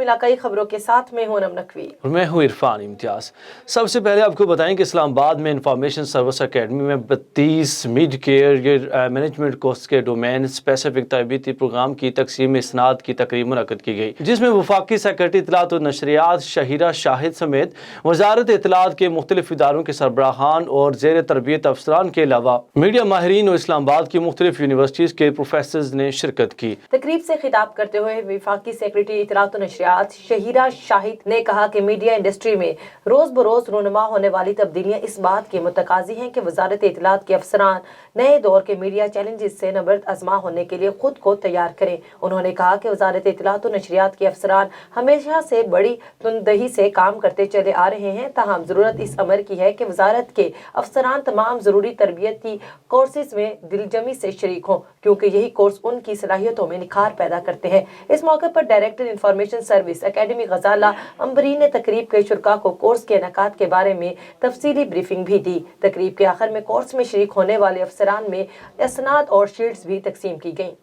इलाकाई खबरों के साथ मैं हूं नकवी और मैं हूं इरफान इम्तियाज। सबसे पहले आपको बताएं कि इस्लामाबाद में इंफॉर्मेशन सर्विस एकेडमी में 32 मिड केयर मैनेजमेंट कोर्स के डोमेन स्पेसिफिक तरबीती प्रोग्राम की तकसीम इसनाद की तकरीब मुनक्कद की गई, जिसमें वफाकी सेक्रेटरी इत्तलात और नशरियात शहीरा शाहिद समेत वजारत इत्तलात के मुख्तलिफ इदारों के सरबराहान और ज़ेर तरबियत अफसरान के अलावा मीडिया माहिरीन और इस्लामाबाद की मुख्तलिफ यूनिवर्सिटीज़ के प्रोफेसर्स ने शिरकत की। तकरीब से खिताब करते हुए वफाकी सेक्रेटरी इत्तलात और नशरियात शहीरा शाहिद ने कहा कि मीडिया इंडस्ट्री में रोज बरोज रूनुमा होने वाली तब्दीलियां इस बात की मुतकाजी हैं कि वजारत इत्तलात के अफसरान नए दौर के मीडिया चैलेंजेस से नबर्द आजमा होने के लिए खुद को तैयार करें। उन्होंने कहा कि वजारत इत्तलात और नशरियात के अफसरान हमेशा से बड़ी तुंदही से काम करते चले आ रहे हैं, ताहम जरूरत इस अमर की है कि वजारत के अफसरान तमाम जरूरी तरबियत की कोर्सेज में दिलजमी से शरीक हों, क्योंकि यही कोर्स उनकी सलाहियतों में निखार पैदा करते हैं। इस मौके पर डायरेक्टर इंफॉर्मेशन सर्विस एकेडमी गजाला अंबरीन ने तकरीब के शुरका को कोर्स के इनेकाद के बारे में तफसीली ब्रीफिंग भी दी। तकरीब के आखिर में कोर्स में शरीक होने वाले अफसरान में असनाद और शील्ड्स भी तकसीम की गईं।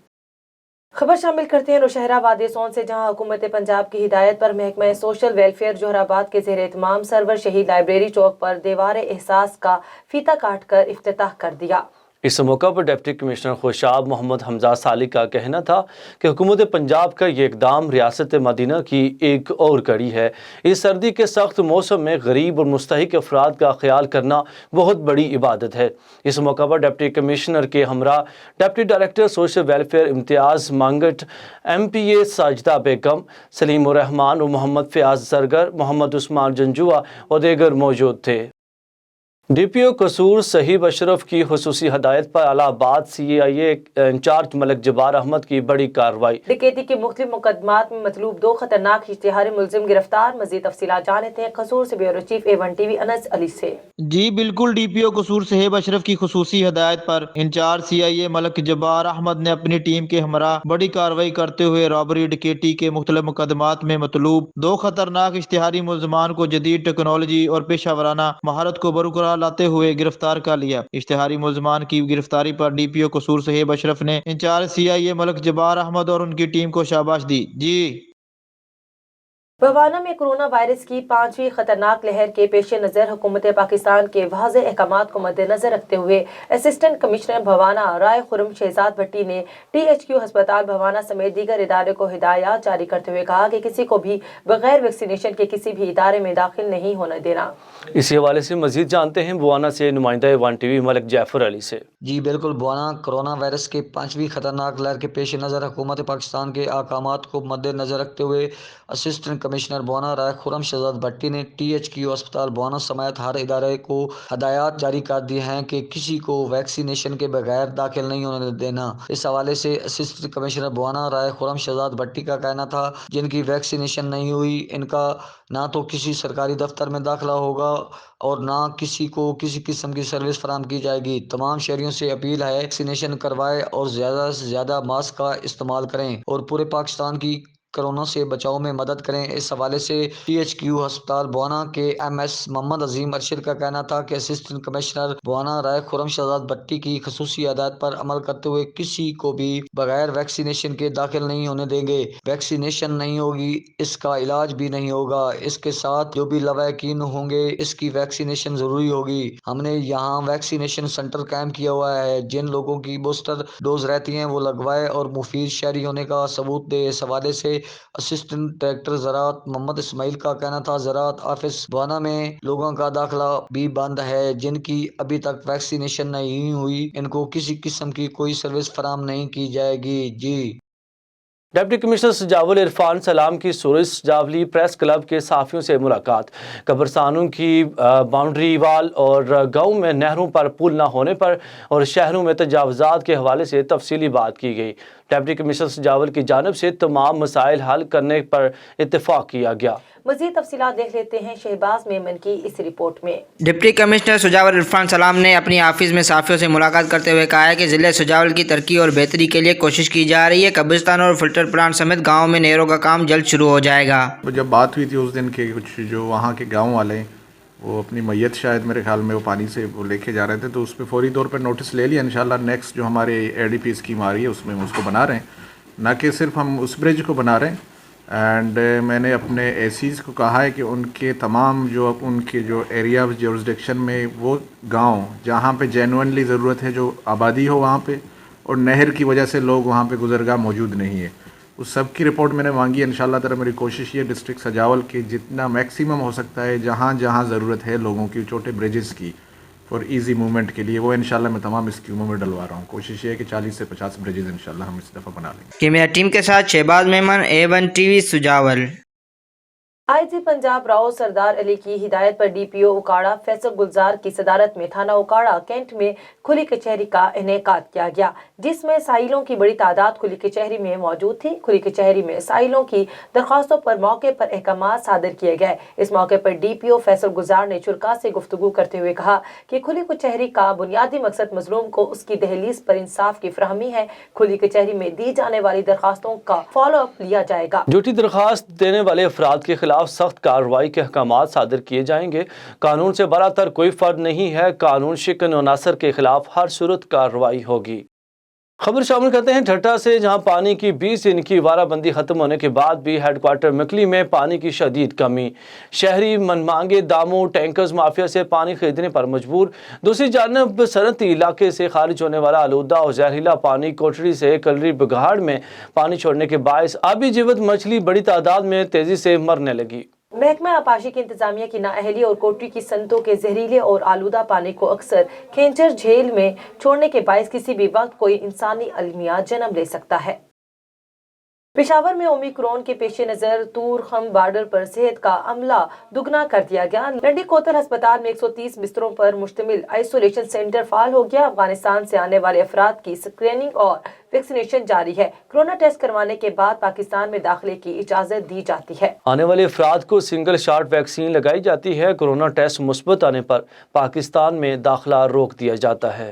खबर शामिल करते हैं नौशहरा वादी सोन से, जहां हुकूमत पंजाब की हिदायत पर महकमा सोशल वेलफेयर जोहराबाद के ज़ेर एहतमाम सरवर शहीद लाइब्रेरी चौक पर दीवार एहसास का फीता काट कर इफ्तिताह कर दिया। इस मौका पर डिप्टी कमिश्नर खुशाब मोहम्मद हमजा साली का कहना था कि हुकूमत पंजाब का ये इकदाम रियासत मदीना की एक और कड़ी है। इस सर्दी के सख्त मौसम में गरीब और मुस्तहिक अफराद का ख्याल करना बहुत बड़ी इबादत है। इस मौका पर डिप्टी कमिश्नर के हमरा डिप्टी डायरेक्टर सोशल वेलफेयर इम्तियाज़ मांगट, MPA साजिदा बेगम, सलीम रहमान और मोहम्मद फयाज जरगर, मोहम्मद उस्मान जंजुआ और दीगर मौजूद थे। DPO कसूर सहीब अशरफ की खुसूसी हदायत पर इलाहाबाद CIA इंचार्ज मलिक जब्बार अहमद की बड़ी कार्रवाई। डकैती के मुख्तलिफ मुकदमात में मतलूब 2 खतरनाक इश्तिहारी मुलजिम गिरफ्तार। मजीद तफसीलात जानते हैं कसूर से bureau chief A1TV Anas Ali से। जी बिल्कुल, DPO कसूर सहीब अशरफ की खुसूसी हदायत पर इंचार्ज CIA मलिक जब्बार अहमद ने अपनी टीम के हमरा बड़ी कार्रवाई करते हुए रॉबरी डकैती के मुख्तलिफ मुकदमात में मतलूब 2 खतरनाक इश्तिहारी मुलजमान को जदीद टेक्नोलॉजी और पेशा वराना महारत को बरकरार लाते हुए गिरफ्तार कर लिया। इश्तिहारी मुलजमान की गिरफ्तारी पर DPO कसूर सहीब अशरफ ने इंचार्ज CIA मलिक जब्बार अहमद और उनकी टीम को शाबाश दी। जी भवाना में कोरोना वायरस की 5वीं खतरनाक लहर के पेश नज़र हुकूमत पाकिस्तान के वाज़े अहकामात को मद्देनजर रखते हुए असिस्टेंट कमिश्नर भवाना राय खुरम शहजाद भट्टी ने THQ अस्पताल भवाना समेत दीगर इदारे को हिदायत जारी करते हुए कहा कि किसी को भी बगैर वैक्सीनेशन के किसी भी इदारे में दाखिल नहीं होने देना। इसी हवाले से मजीद जानते हैं बवाना से नुमाइंदा A1TV मलिक जैफर अली से। जी बिल्कुल, बवाना कोरोना वायरस के 5वीं खतरनाक लहर के पेश नज़र हुकूमत पाकिस्तान के अहकामात को मद्देनजर रखते हुए असिस्टेंट कमिश्नर बवाना राय खुरम शहजाद भट्टी ने THQ अस्पताल बवाना समेत हर इदारे को हदायत जारी कर दी हैं कि किसी को वैक्सीनेशन के बगैर दाखिल नहीं होने देना। इस हवाले से असिस्टेंट कमिश्नर बवाना राय खुरम शहजाद भट्टी का कहना था जिनकी वैक्सीनेशन नहीं हुई इनका ना तो किसी सरकारी दफ्तर में दाखिला होगा और ना किसी को किसी किस्म की सर्विस फराहम की जाएगी। तमाम शहरियों से अपील है वैक्सीनेशन करवाएं और ज़्यादा से ज़्यादा मास्क का इस्तेमाल करें और पूरे पाकिस्तान की कोरोना से बचाव में मदद करें। इस हवाले से THQ अस्पताल बवाना के MS मोहम्मद अजीम अरशद का कहना था कि असिस्टेंट कमिश्नर बवाना राय खुरम शहजाद भट्टी की खसूसी हदायत पर अमल करते हुए किसी को भी बगैर वैक्सीनेशन के दाखिल नहीं होने देंगे। वैक्सीनेशन नहीं होगी इसका इलाज भी नहीं होगा। इसके साथ जो भी लवाकिन होंगे इसकी वैक्सीनेशन जरूरी होगी। हमने यहाँ वैक्सीनेशन सेंटर कायम किया हुआ है। जिन लोगों की बूस्टर डोज रहती हैं वो लगवाए और मुफीद शहरी होने का सबूत दे। इस हवाले से असिस्टेंट डायरेक्टर ज़राअत मोहम्मद इस्माइल का कहना था ज़राअत ऑफिस बवाना में लोगों का दाखिला भी बंद है। जिनकी अभी तक वैक्सीनेशन नहीं हुई इनको किसी किस्म की कोई सर्विस फराहम नहीं की जाएगी। जी डिप्टी कमिश्नर सजावल इरफान सलाम की सूरज सजावली प्रेस क्लब के सहाफ़ियों से मुलाकात। कब्रस्तानों की बाउंड्री वाल और गाँव में नहरों पर पुल न होने पर और शहरों में तजावज़ात के हवाले से तफसीली बात की गई। डिप्टी कमिश्नर सजावल की जानिब से तमाम मसाइल हल करने पर इत्तेफाक किया गया। मज़ीद तफसीलात देख लेते हैं शहबाज मेमन की इस रिपोर्ट में। डिप्टी कमिश्नर सुजावल इरफान सलाम ने अपनी ऑफिस में सहाफ़ियों से मुलाकात करते हुए कहा है कि ज़िले सुजावल की तरक्की और बेहतरी के लिए कोशिश की जा रही है। कब्रिस्तान और फिल्टर प्लांट समेत गाँव में नहरों का काम जल्द शुरू हो जाएगा। जब बात हुई थी उस दिन के कुछ जो वहाँ के गाँव वाले वो अपनी मैयत शायद मेरे ख्याल में वो पानी से वो लेके जा रहे थे तो उस पर फौरी तौर पर नोटिस ले लिया। इंशाल्लाह नेक्स्ट जो हमारे ADP स्कीम आ रही है उसमें हम उसको बना रहे हैं। ना कि सिर्फ हम उस ब्रिज को बना रहे हैं اینڈ میں نے اپنے اے سیز کو کہا ہے کہ ان کے تمام جو ان کے جو ایریا آف جورسڈکشن میں وہ گاؤں جہاں پہ جینوئنلی ضرورت ہے جو آبادی ہو وہاں پہ اور نہر کی وجہ سے لوگ وہاں پہ گزرگاہ موجود نہیں ہے، اس سب کی رپورٹ میں نے مانگی ہے۔ انشاءاللہ تعالی میری کوشش یہ ڈسٹرکٹ سجاول کی جتنا میکسیمم ہو سکتا ہے جہاں جہاں ضرورت ہے لوگوں کی چھوٹے بریجز کی فار ایزی موومنٹ کے لیے، وہ انشاءاللہ میں تمام اسکیموں میں ڈلوا رہا ہوں۔ کوشش یہ ہے کہ 40 سے 50 بریجز انشاءاللہ ہم اس دفعہ بنا لیں گے۔ کیمرہ ٹیم کے ساتھ شہباز مہمان، A1TV سجاول۔ آئی جی پنجاب راؤ سردار علی کی ہدایت پر ڈی پی او اکاڑا فیصل گلزار کی صدارت میں تھانہ اکاڑا کینٹ میں کھلی کچہری کا انعقاد کیا گیا، جس میں سائلوں کی بڑی تعداد کھلی کچہری میں موجود تھی۔ کھلی کچہری میں سائلوں کی درخواستوں پر موقع پر احکامات صادر کیے گئے۔ اس موقع پر ڈی پی او فیصل گلزار نے شرکاء سے گفتگو کرتے ہوئے کہا کہ کھلی کچہری کا بنیادی مقصد مظلوم کو اس کی دہلیز پر انصاف کی فراہمی ہے۔ کھلی کچہری میں دی جانے والی درخواستوں کا فالو اپ لیا جائے گا۔ جھوٹی درخواست دینے والے افراد کے خلاف سخت کارروائی کے احکامات صادر کیے جائیں گے۔ قانون سے براتر کوئی فرد نہیں ہے، قانون شکن عناصر کے خلاف ہر صورت کارروائی ہوگی۔ خبر شامل کرتے ہیں ٹھٹھہ سے، جہاں پانی کی 20 دن کی وارہ بندی ختم ہونے کے بعد بھی ہیڈ کوارٹر مکلی میں پانی کی شدید کمی، شہری من مانگے داموں ٹینکرز مافیا سے پانی خریدنے پر مجبور۔ دوسری جانب صنعتی علاقے سے خارج ہونے والا آلودہ اور زہریلا پانی کوٹری سے کلری بگاڑ میں پانی چھوڑنے کے باعث آبی جیوت مچھلی بڑی تعداد میں تیزی سے مرنے لگی۔ محکمہ آبپاشی کی انتظامیہ کی نااہلی اور کوٹری کی صنعتوں کے زہریلے اور آلودہ پانی کو اکثر کھینچر جھیل میں چھوڑنے کے باعث کسی بھی وقت کوئی انسانی المیہ جنم لے سکتا ہے۔ پشاور میں اومیکرون کے پیش نظر تور خم بارڈر پر صحت کا عملہ دگنا کر دیا گیا۔ لنڈی کوتل ہسپتال میں 130 بستروں پر مشتمل آئسولیشن سینٹر فعال ہو گیا۔ افغانستان سے آنے والے افراد کی اسکریننگ اور ویکسینیشن جاری ہے۔ کورونا ٹیسٹ کروانے کے بعد پاکستان میں داخلے کی اجازت دی جاتی ہے۔ آنے والے افراد کو سنگل شاٹ ویکسین لگائی جاتی ہے۔ کورونا ٹیسٹ مثبت آنے پر پاکستان میں داخلہ روک دیا جاتا ہے۔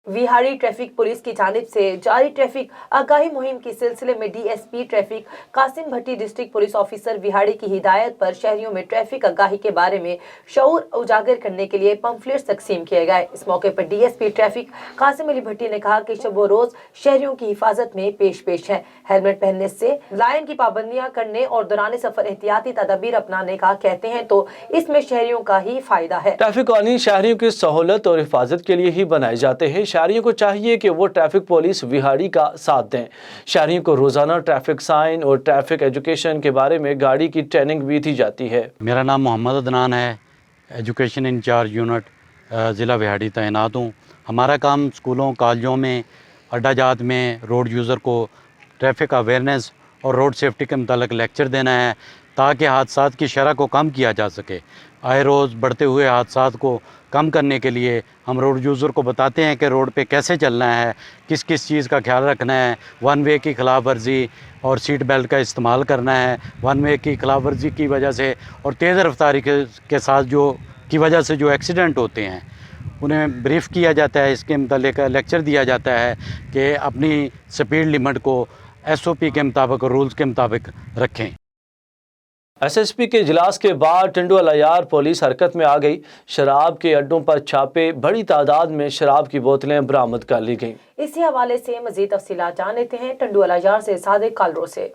ویہاڑی ٹریفک پولیس کی جانب سے جاری ٹریفک آگاہی مہم کے سلسلے میں D S P traffic Qasim Bhatti district police officer Vehari کی ہدایت پر شہریوں میں ٹریفک آگاہی کے بارے میں شعور اجاگر کرنے کے لیے پمفلیٹس تقسیم کیے گئے۔ اس موقع پر D S P traffic Qasim Ali Bhatti نے کہا کہ شب و روز شہریوں کی حفاظت میں پیش ہے۔ ہیلمٹ پہننے سے، لائن کی پابندیاں کرنے اور دوران سفر احتیاطی تدابیر اپنانے کا کہتے ہیں تو اس میں شہریوں کا ہی فائدہ ہے۔ ٹریفک قوانین شہریوں کی سہولت اور حفاظت کے لیے ہی بنائے جاتے ہیں۔ شہریوں کو چاہیے کہ وہ ٹریفک پولیس ویہاڑی کا ساتھ دیں۔ شہریوں کو روزانہ ٹریفک سائن اور ٹریفک ایجوکیشن کے بارے میں گاڑی کی ٹریننگ بھی دی جاتی ہے۔ میرا نام محمد عدنان ہے، ایجوکیشن انچارج یونٹ ضلع ویہاڑی تعینات ہوں۔ ہمارا کام اسکولوں کالجوں میں اڈہ جات میں روڈ یوزر کو ٹریفک اویئرنیس اور روڈ سیفٹی کے متعلق لیکچر دینا ہے تاکہ حادثات کی شرح کو کم کیا جا سکے۔ آئے روز بڑھتے ہوئے حادثات کو کم کرنے کے لیے ہم روڈ یوزر کو بتاتے ہیں کہ روڈ پہ کیسے چلنا ہے، کس کس چیز کا خیال رکھنا ہے، ون وے کی خلاف ورزی اور سیٹ بیلٹ کا استعمال کرنا ہے۔ ون وے کی خلاف ورزی کی وجہ سے اور تیز رفتاری کے ساتھ کی وجہ سے جو ایکسیڈنٹ ہوتے ہیں انہیں بریف کیا جاتا ہے، اس کے متعلق لیکچر دیا جاتا ہے کہ اپنی سپیڈ لیمٹ کو ایس او پی کے مطابق اور رولز کے مطابق رکھیں۔ ایس ایس پی کے اجلاس کے بعد ٹنڈو الیار پولیس حرکت میں آ گئی۔ شراب کے اڈوں پر چھاپے، بڑی تعداد میں شراب کی بوتلیں برآمد کر لی گئیں۔ اسی حوالے سے مزید تفصیلات جان لیتے ہیں ٹنڈو الیار سے صادق کالرو سے۔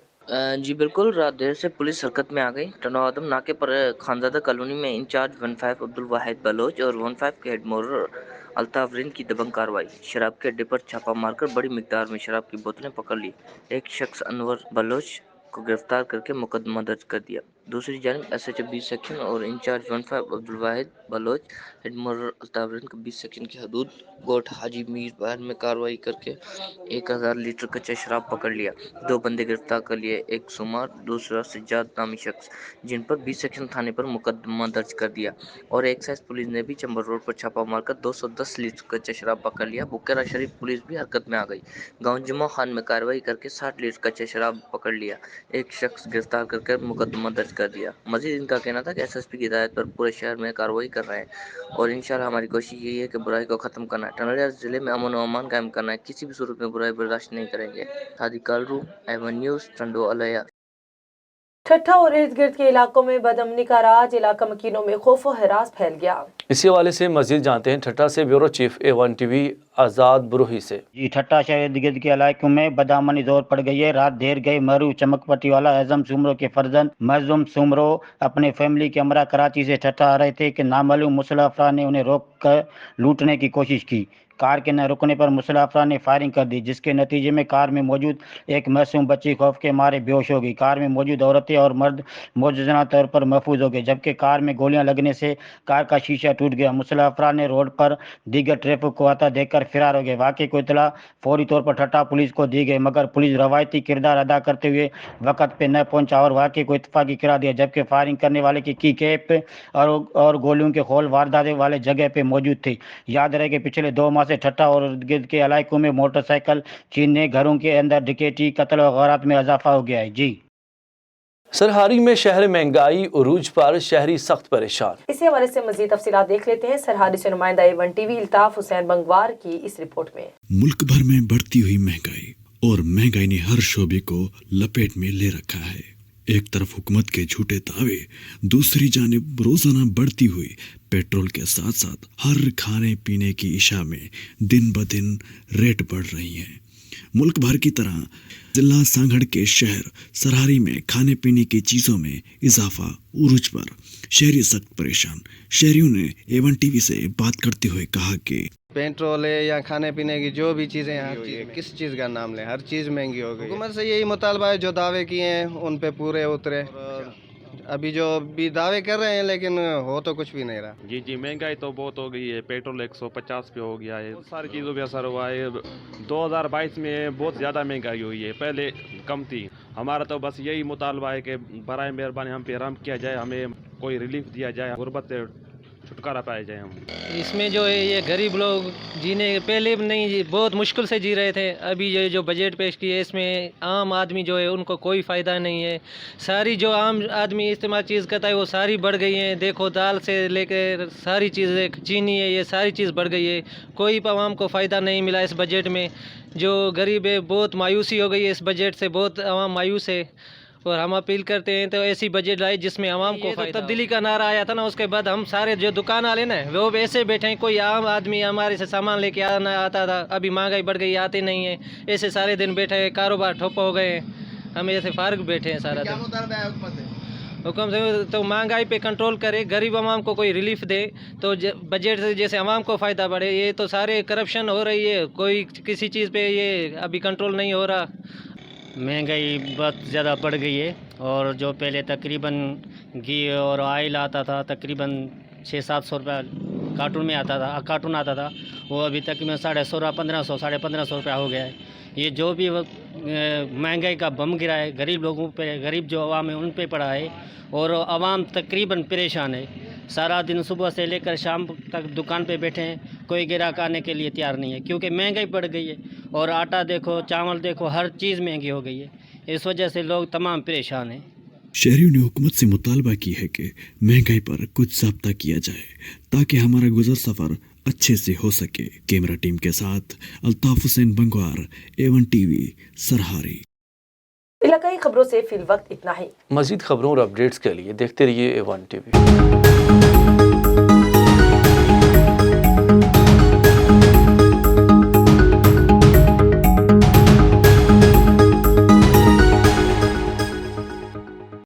جی بالکل، رات دیر سے پولیس حرکت میں آ گئی۔ ٹنڈو آدم ناکے پر خانزادہ کالونی میں انچارج 15 عبدالواحد بلوچ اور 15 کے ہیڈ مورر الطاف رند کی دبنگ کارروائی۔ شراب کے اڈے پر چھاپہ مار کر بڑی مقدار میں شراب کی بوتلیں پکڑ لی۔ ایک شخص انور بلوچ کو گرفتار کر کے مقدمہ درج کر دیا۔ دوسری جانب ایس ایچ او 20 سیکشن اور انچارج 15 عبدالواحد بلوچ ہیڈ مورر الطاف رند کا 20 سیکشن کی حدود گوٹ حاجی میر بہن میں کارروائی کر کے 1000 لیٹر کچا شراب پکڑ لیا۔ 2 بندے گرفتار کر لیے، ایک سمار دوسرا سجاد نامی شخص، جن پر 20 سیکشن تھانے پر مقدمہ درج کر دیا۔ اور ایکسائز پولیس نے بھی چمبر روڈ پر چھاپہ مار کر 210 لیٹر کچا شراب پکڑ لیا۔ بکرہ شریف پولیس بھی حرکت میں آ گئی۔ گاؤں جمعہ خان میں کارروائی کر کے 60 لیٹر کچا شراب پکڑ لیا، ایک شخص گرفتار کر کے مقدمہ درج کر دیا۔ مزید ان کا کہنا تھا کہ ایس ایس پی کی ہدایت پر پورے شہر میں کارروائی کر رہے ہیں اور انشاءاللہ ہماری کوشش یہی ہے کہ برائی کو ختم کرنا ہے، ٹنڈو ضلع میں امن و امان قائم کرنا ہے، کسی بھی صورت میں برائی برداشت نہیں کریں گے۔ صادق کالرو، A1 نیوز، ٹنڈو الیار۔ ٹھٹھہ اور ارد گرد کے علاقوں میں بدامنی کا راج، علاقہ مکینوں میں خوف و ہراس پھیل گیا۔ اسی حوالے سے مزید جانتے ہیں ٹھٹھہ سے بیورو چیف A1 TV आज़ाद बरूही से। जी ठट्टा शहर इर्द गिर्द के इलाकों में बदामनी जोर पड़ गई है। रात देर गए मरू चमकपट्टी वाला आजम सुमरो के फर्जंद मजलूम सुमरो अपने फैमिली के हमरा कराची से ठट्टा आ रहे थे कि नामालूम मुसल्ह अफराद ने उन्हें रोक कर लूटने की कोशिश की। कार के न रुकने पर मुसल्ह अफराद ने फायरिंग कर दी, जिसके नतीजे में कार में मौजूद एक मासूम बच्ची खौफ के मारे बेहोश हो गई। कार में मौजूद औरतें और मर्द मौजूदा तौर पर महफूज हो गए, जबकि कार में गोलियां लगने से कार का शीशा टूट गया। मुसल्ह अफराद ने रोड पर दीगर ट्रैफिक को आता देखकर फरार हो गए। वाक़े को इतला फौरी तौर पर ठट्टा पुलिस को दी गई, मगर पुलिस रवायती किरदार अदा करते हुए वक़्त पे न पहुंचा और वाक़े को इत्तफाकी करार दिया, जबकि फायरिंग करने वाले की कैप और गोलियों के खोल वारदात वाले जगह पे मौजूद थे। याद रहे कि पिछले 2 माह से ठट्टा और इर्द गिर्द के इलाकों में मोटरसाइकिल छीनने, घरों के अंदर डकैती, कत्ल और गारत में इजाफा हो गया है। जी सरहारी में शहर महंगाई उरूज पर शहरी सख्त परेशान। इसी हवाले से मजीद तफसीलात देख लेते हैं सरहारी से नुमाइंदा A1TV इल्ताफ हुसैन बंगवार की इस रिपोर्ट में। मुल्क भर में बढ़ती हुई महंगाई और महंगाई ने हर शोबे को लपेट में ले रखा है। एक तरफ हुकूमत के झूठे दावे, दूसरी जानिब रोजाना बढ़ती हुई पेट्रोल के साथ साथ हर खाने पीने की इशा में दिन ब दिन रेट बढ़ रही हैं। मुल्क भर की तरह जिला सांगड़ के शहर सरहारी में खाने पीने की चीज़ों में इजाफा उरूज पर शहरी सख्त परेशान। शहरियों ने A1TV से बात करते हुए कहा कि पेट्रोल है या खाने पीने की जो भी चीज़ें हैं, किस चीज़ का नाम लें, हर चीज़ महंगी हो गई। हुकूमत से यही मुतालबा है जो दावे किए हैं उन पे पूरे उतरे। अभी जो भी दावे कर रहे हैं लेकिन हो तो कुछ भी नहीं रहा। जी महंगाई तो बहुत हो गई है। पेट्रोल 150 पे हो गया है, सारी चीज़ों पे असर हुआ है। 2022 में बहुत ज़्यादा महंगाई हुई है, पहले कम थी। हमारा तो बस यही मुतालबा है कि बराए मेहरबानी हम पे रहम किया जाए, हमें कोई रिलीफ दिया जाए, गुर्बत से छुटकारा पाया जाए। हम इसमें जो है ये गरीब लोग जीने पहले नहीं बहुत मुश्किल से जी रहे थे। अभी ये जो बजट पेश किए इसमें आम आदमी जो है उनको कोई फ़ायदा नहीं है। सारी जो आम आदमी इस्तेमाल चीज़ करता है वो सारी बढ़ गई हैं। देखो दाल से लेकर सारी चीज़ें, चीनी है, ये सारी चीज़ बढ़ गई है। कोई आवाम को फ़ायदा नहीं मिला इस बजट में। जो गरीब है बहुत मायूसी हो गई है इस बजट से, बहुत आवाम मायूस है। और हम अपील करते हैं तो ऐसी बजट लाए जिसमें आवाम को तब्दीली का नारा आया था ना, उसके बाद हम सारे जो दुकान वाले ना वो ऐसे बैठे हैं, कोई आम आदमी हमारे से सामान लेके आना आता था, अभी महंगाई बढ़ गई, आते नहीं है, ऐसे सारे दिन बैठे हैं, कारोबार ठप्प हो गए हैं, हम ऐसे फारग बैठे हैं सारा दिन। हुक्म से तो महंगाई पे कंट्रोल करे, गरीब आवाम को कोई रिलीफ दे तो बजट से जैसे आवाम को फ़ायदा बढ़े। ये तो सारे करप्शन हो रही है, कोई किसी चीज़ पे ये अभी कंट्रोल नहीं हो रहा। महंगाई बहुत ज़्यादा बढ़ गई है और जो पहले तकरीबन घी और ऑयल आता था तकरीबन 600-700 रुपये कार्टून में आता था, वो अभी तकरीबन 1650, 1500, 1550 रुपया हो गया है। ये जो भी महंगाई का बम गिरा है गरीब लोगों पे, गरीब जो आवाम है उन पे पड़ा है और आवाम तकरीबन परेशान है। सारा दिन सुबह से लेकर शाम तक दुकान पे बैठे हैं, कोई ग्राहक आने के लिए तैयार नहीं है क्योंकि महंगाई बढ़ गई है। और आटा देखो, चावल देखो, हर चीज़ महंगी हो गई है। इस वजह से लोग तमाम परेशान हैं। शहरियों ने हुकूमत से मुतालबा की है कि महंगाई पर कुछ ज़ाब्ता किया जाए ताकि हमारा गुजर सफ़र अच्छे से हो सके। कैमरा टीम के साथ अल्ताफ हुसैन बंगवार, A1TV सरहारी। इलाकाई खबरों से फिल वक्त इतना ही। मज़ीद खबरों और अपडेट्स के लिए देखते रहिए A1TV।